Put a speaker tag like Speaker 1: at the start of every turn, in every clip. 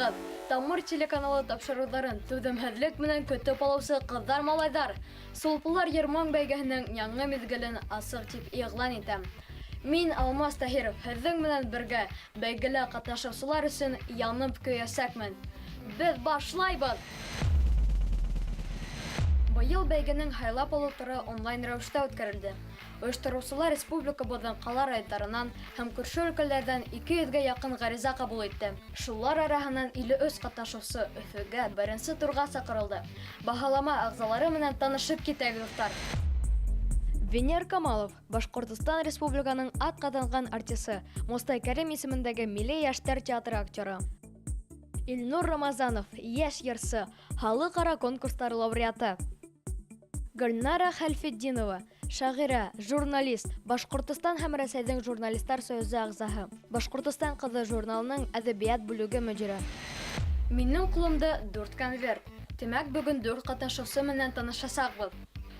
Speaker 1: Аңлағыҙ, Тамыр телеканалы тапшырыуҙарын түҙемһеҙлек менән көтөп алыусы ҡыҙҙар малайҙар, Сулпылар Йырмаң бәйгеһенең яңы миҙгелен асыҡ тип иғлан итәм. Мин Алмас Таһиров һеҙҙең менән бергә бәйгелә ҡатнашыусылар өсөн янып көйәсәкмен. Беҙ башлайбыҙ! Быйыл бәйгенең һайлап алыу туры онлайн рәүештә үткәрелде. Ойоштороусылар республикабыҙҙың ҡала райондарынан һәм күрше өлкәләрҙән 200-гә яҡын ғариза ҡабул итте. Шулар араһынан 53 ҡатнашыусы Өфөгә беренсе турға саҡырылды. Баһалама ағзалары менән танышып китәбеҙ, дуҫтар. Венер Камалов, Башҡортостан Республиканың атҡаҙанған артисы, Мостай Кәрим исемендәге Милли йәштәр театры актеры. Илнур Рамазанов, йәш йырсы, халыҡ-ара конкурстар лауреаты. Гөлнара Хәлфетдинова, шағирә, журналист, Башҡортостан һәм Рәсәйҙең журналистар союзы ағзаһы, Башҡортостан ҡыҙы журналының әҙәбиәт бүлеге мөдире. Минең ҡулымда 4 конверт. Тимәк, бөгөн 4 ҡатнашыусы менән танышасаҡбыҙ.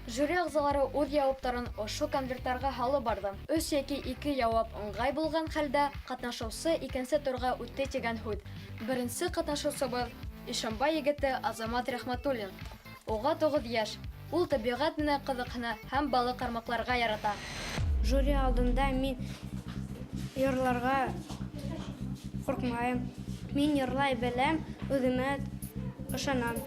Speaker 1: Жюри ағзалары үҙ яуаптарын ошо конверттарға һалып барды. 3 йәки 2 яуап ыңғай булған хәлдә ҡатнашыусы икенсе турға үтте тигән һүҙ. Беренсе ҡатнашыусыбыҙ Ишембай егете Азамат Рәхмәтуллин. Уға 9 йәш. Ул тәбиғәт менән ҡыҙыҡһына һәм балыҡ ҡармаҡларға ярата.
Speaker 2: Жюри алдында мин йырларға ҡурҡмайым. Мин йырлай беләм, үҙемә ышанам.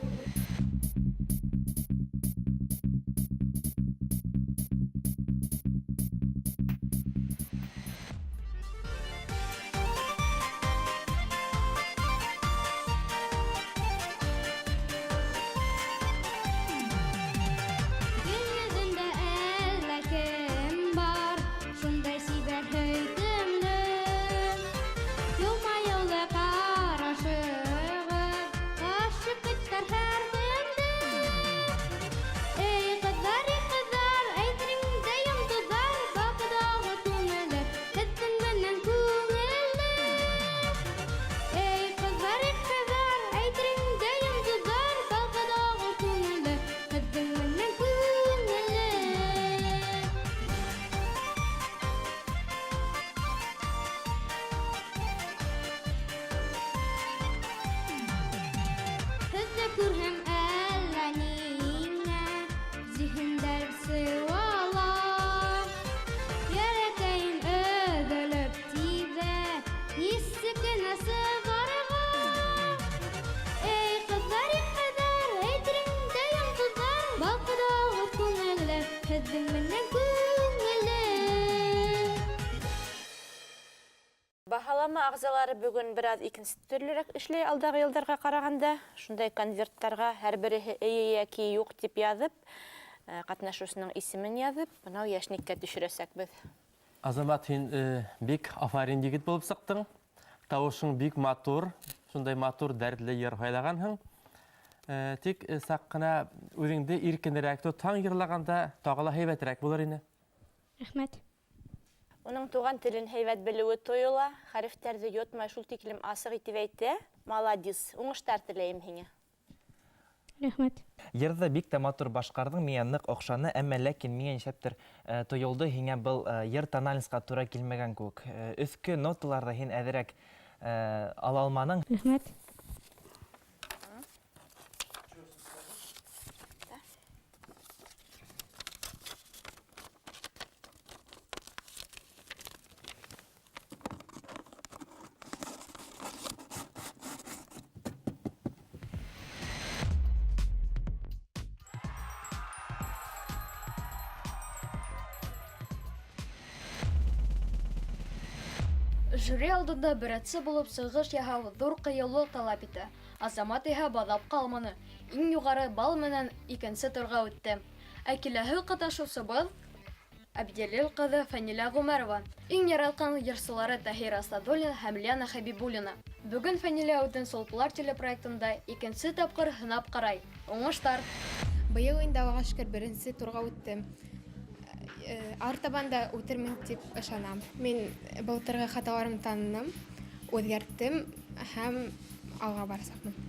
Speaker 3: Баһалама ағзалары бөгөн бираз икенсе төрлөрәк эшләй алдағы йылдарға ҡарағанда. Шундай конверттарға һәр береһе эйе яки юҡ тип яҙып, ҡатнашыусының исемен яҙып, бынау йәшниккә төшөрәсәкбеҙ.
Speaker 4: Азамат, һин бик афарин егет булып сыҡтың. Тауышың бик матур, шундай матур дәртле йыр һайлағанһың. Тик саҡ ҡына үҙеңде иркенерәк тотһаң йырлағанда, тағы ла һәйбәтерәк булыр ине.
Speaker 2: Рәхмәт.
Speaker 3: Уның туған телен һәйбәт белеүе тойола, хәрефтәрҙе йотмай шул тиклем асыҡ итеп әйтә. Маладис, уңыштар теләйем һиңә.
Speaker 2: Рәхмәт.
Speaker 5: Йырҙы бик тә матур башҡарҙың, миңә ныҡ оҡшаны, әммә ләкин миңә нисәптер тойолдо һиңә был йыр тоналисҡа тура килмәгән кеүек. Өҫкө ноталарҙы һин әҙерәк ала алманың.
Speaker 2: Рәхмәт.
Speaker 1: Жюри алдында беренсе булып сығыш яһау ҙур ҡыйыулыҡ талап итә. Азамат иһә баҙап ҡалманы. Иң юғары балл менән икенсе турға үтте. Ә киләһе ҡатнашыусыбыҙ Әбделил ҡыҙы Фәнилә Ғүмәрова. Иң яратҡан йырсылары Таһир Асадуллин һәм Лена Хәбибуллина. Бөгөн Фәнилә үҙен Сулпылар телепроектында икенсе тапҡыр һынап ҡарай. Уңыштар!
Speaker 6: Быйыл инде Аллаға шөкөр беренсе турға үттем. Артабан да үтермен тип ышанам. Мин былтырғы хаталарымды таныным, үҙгәрттем һәм алға барасаҡмын.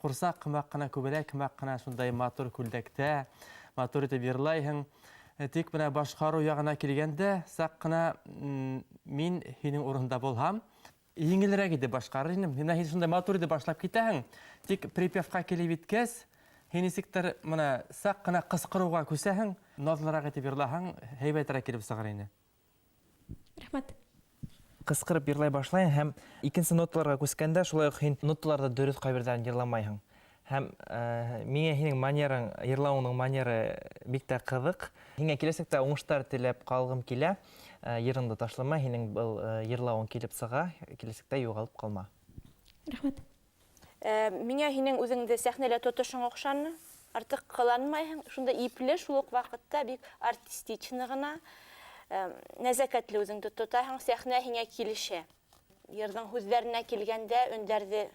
Speaker 4: Құрсақ қымақ қына көбелек қымақ қына шундай матур күлдәктә, матур итеп йырлайһың. Тик менә башқару ягына килгәндә, сак кына мин һинең урында булһам, еңелрәк иде башкарыр идем. Менә һин шундай матур итеп башлап китәһең. Тик припевка килеп иткәс, һин нисектер менә сак кына кысқыруга күсәһең, назлырак итеп йырлаһаң, һәйбәтрәк килеп сыгыр иде.
Speaker 2: Рәхмәт.
Speaker 5: Кысқырып йырлай башлайың һәм икенче ноталарга күскәндә шулай ук һин ноталарда дөрес кайбердән йырламайһың. Һәм миңа һинең манерың, йырлауның манеры бик тә кызык. Һиңа киләсәктә уңыштар теләп калгым килә. Йырыңды ташлама, һинең был йырлауың килеп сыга, киләсәктә югалып калма.
Speaker 2: Рәхмәт.
Speaker 3: Миңа һинең үзеңде сәхнәлә тотышың оҡшаны. Артыҡ ҡыланмайһың, шунда ипле, шул уҡ ваҡытта бик артистичны ғына, нәзәкәтле үзеңде тотаһың, сәхнә һиңә килешә. Йырҙың һүҙҙәренә килгәндә өндәрҙе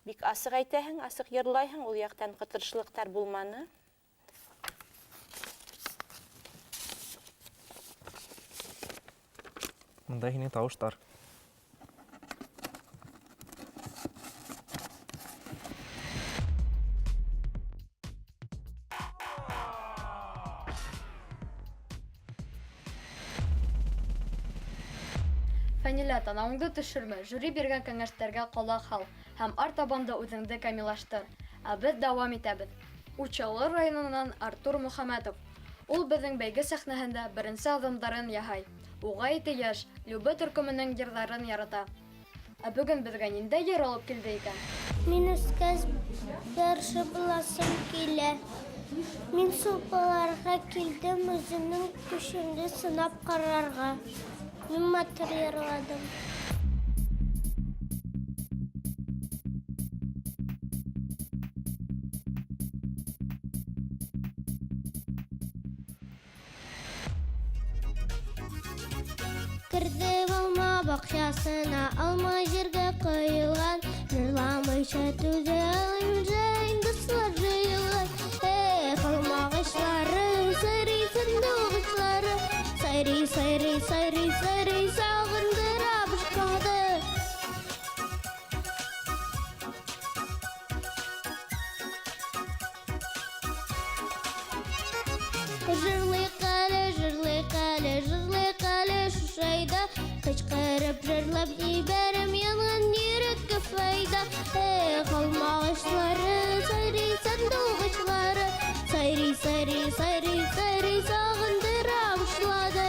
Speaker 3: бик асыҡ әйтәһең, асыҡ йырлайһың, ул яҡтан ҡытыршылыҡтар булманы.
Speaker 5: Мында һинең тауыштар.
Speaker 1: Фәнилә, танауыңды төшөрмә, жюри биргән кәңәштәргә ҡолаҡ һал һәм артабанда үҙеңде камиллаштыр. Ә беҙ дауам итәбеҙ. Учалы районынан Артур Мөхәмәтов. Ул беҙҙең бәйге сәхнәһендә беренсе аҙымдарын яһай. Уға ите йәш, Любе төркөмөнөң йырҙарын ярата. Ә бөгөн беҙгә ниндәй йыр алып килде икән?
Speaker 7: Мин үҫкәс яршы буласым килә. Мин супаларға килдем үземнең көшөмдө сынап ҡарарға. Мин матур йырладым. Керҙем алма баҡшасына, алма ергә ҡойолған. Йырламайса түҙә алмайым, дуҫлар жыйылған. Эх, алмағышлары, сайрый сандуғышлары, сайрый, сайрый, сайрый, сайрый, сағындыра башҡаһы. Жырлай ҡәле шушайда, ҡычҡырып жырлап ебәрем янған йөрәккә файда. Эх, алмағышлары, сайрый сандуғышлары, сайрый, сайрый, сайрый, сайрый, сағындыра башлады.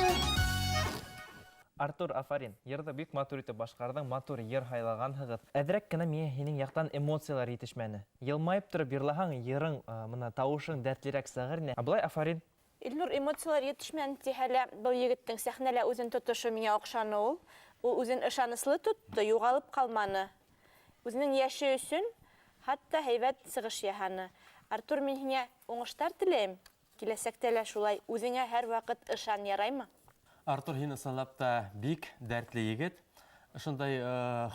Speaker 5: Артур, афарин, йырҙы бик матур итеп башҡарҙың, матур йыр һайлағанһығыҙ. Әҙерәк кенә миңә һинең яҡтан эмоциялар етешмәне. Йылмайып тороп йырлаһаң, йырың, мына тауышың дәртлерәк сығыр ине. Былай, афарин.
Speaker 3: Илнур, эмоциялар етешмәне тиһә лә, был егеттең сәхнәлә үзен тотошы миңә оҡшаны ул. Ул үзен ышаныслы тотто, юғалып ҡалманы. Үзенең йәше өсөн хатта һәйбәт сығыш яһаны. Артур, мин һиңә уңыштар теләйем. Киләсәктә лә шулай үзеңә һәр ваҡыт ышан, яраймы?
Speaker 4: Артур, һин ысынлап та бик дәртле егет. Шундай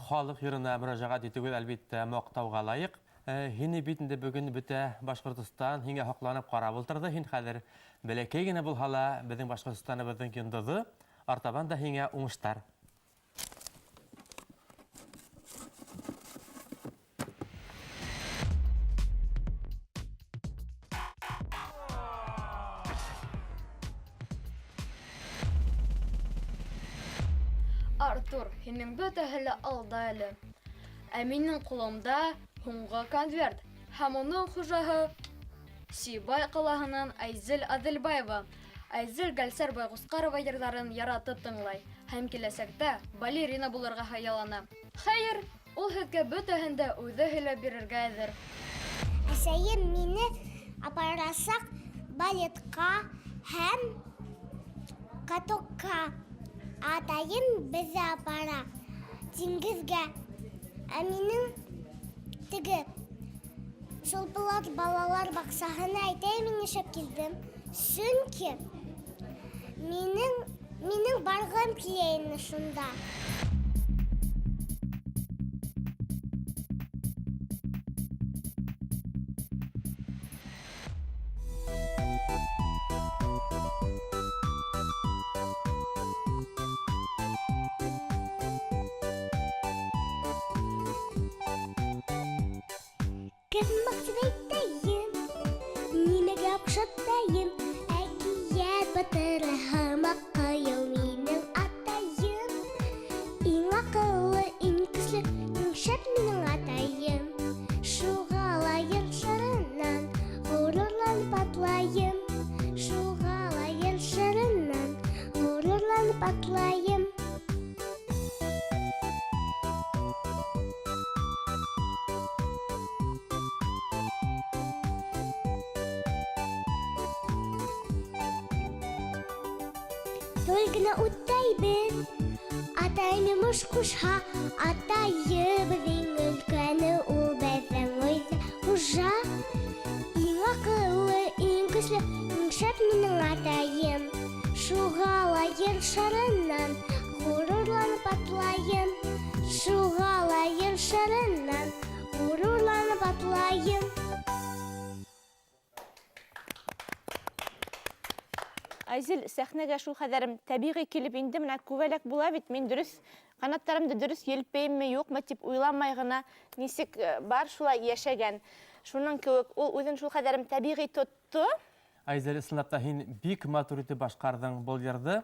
Speaker 4: халыҡ йырына мөрәжәғәт итеүегеҙ әлбиттә маҡтауға лайыҡ. Һине бит инде бөгөн бөтә Башҡортостан һиңә һоҡланып ҡарап ултырҙы. Һин хәҙер бәләкәй генә булһа ла беҙҙең Башҡортостаныбыҙҙың йондоҙо. Артабан да һиңә уңыштар.
Speaker 1: Артур, һинең бөтәһе лә алда әле. Ә минең ҡулымда һуңғы конверт. Һәм уның хужаһы Сибай ҡалаһынан Айзел Аҙелбаева. Айзел Гәлсәр Байғусҡарова йырҙарын яратып тыңлай һәм киләсәктә балерина булырға хыяллана. Хәйер, ул һеҙгә бөтәһен дә үҙе һөйләп бирергә әҙер.
Speaker 7: Әсәйем мине апарасаҡ балетҡа һәм катокка. Атайым беҙҙе апара диңгеҙгә. Ә минең теге Сулпылат балалар баҡсаһына әйтәйем нишләп килдем. Сөнки минең барғым килә ине шунда. Кем мактайым, нимәгә охшатайым, әкият батыры һәм акыл минем атайым. Иң акыллы, иң көчле, иң шәп минем атайым. Шуға лайыр шарыннан ғорурланып атлайым. Шуға лайыр шарыннан ғорурланып атлайым. Только утайбыз, атайым уж кушха, атайыбыздың өлкәне ул бәзәң ойза хужа. Иң акыллы, иң көчле, иң шәп минем атайым. Шуға лайыр шарыннан ғорурланып атлайым. Шуға лайыр шарыннан ғорурланып атлайым.
Speaker 3: Айзел, сәхнәгә шул хәҙәрем тәбиғи килеп инде, менә күбәләк була бит, мин дөрес канаттарымды дөрес елпәйемме, юкмы дип уйламай гына нисек бар шулай яшәгән. Шуның кеүек ул үҙен шул хәҙәрем тәбиғи тотто.
Speaker 4: Айзел, ысынлап та һин бик матур итеп башҡарҙың был йырҙы.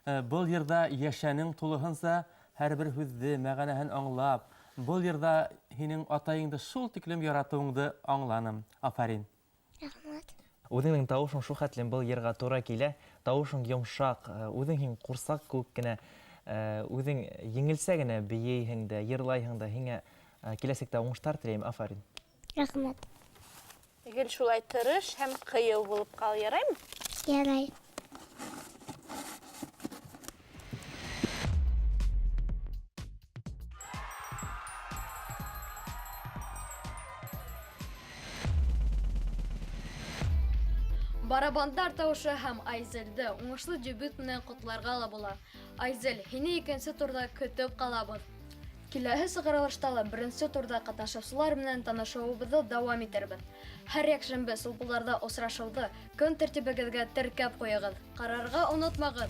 Speaker 4: Был йырҙа йәшәнең тулыһынса һәр бер һүҙҙе, мәғәнәһен аңлап, был йырҙа һинең атайыңды шул тиклем яратыуыңды аңланым. Афарин.
Speaker 7: Рәхмәт.
Speaker 5: Үҙеңнең тауышың шул хәтлем был йырға тура килә. Тауышың йомшаҡ, үҙең һин ҡурсаҡ кеүек кенә, үҙең еңелсә генә бейейһең дә, йырлайһың да, һиңә киләсәктә уңыштар теләйем, Афарин.
Speaker 7: Рәхмәт.
Speaker 3: Гел шулай тырыш һәм ҡыйыу булып ҡал, яраймы?
Speaker 7: Ярай.
Speaker 1: Барабандар тауышы һәм Айзелде уңышлы дебют менән ҡотларға ла була. Айзел, һине икенсе турҙа көтөп ҡалабыҙ. Киләһе сығарылышта ла беренсе турҙа ҡатнашыусылар менән танышыуыбыҙҙы дауам итербеҙ. Һәр йәкшәмбе сулпыларҙа осрашыуҙы көн тәртибегеҙгә теркәп ҡуйығыҙ. Ҡарарға онотмағыҙ.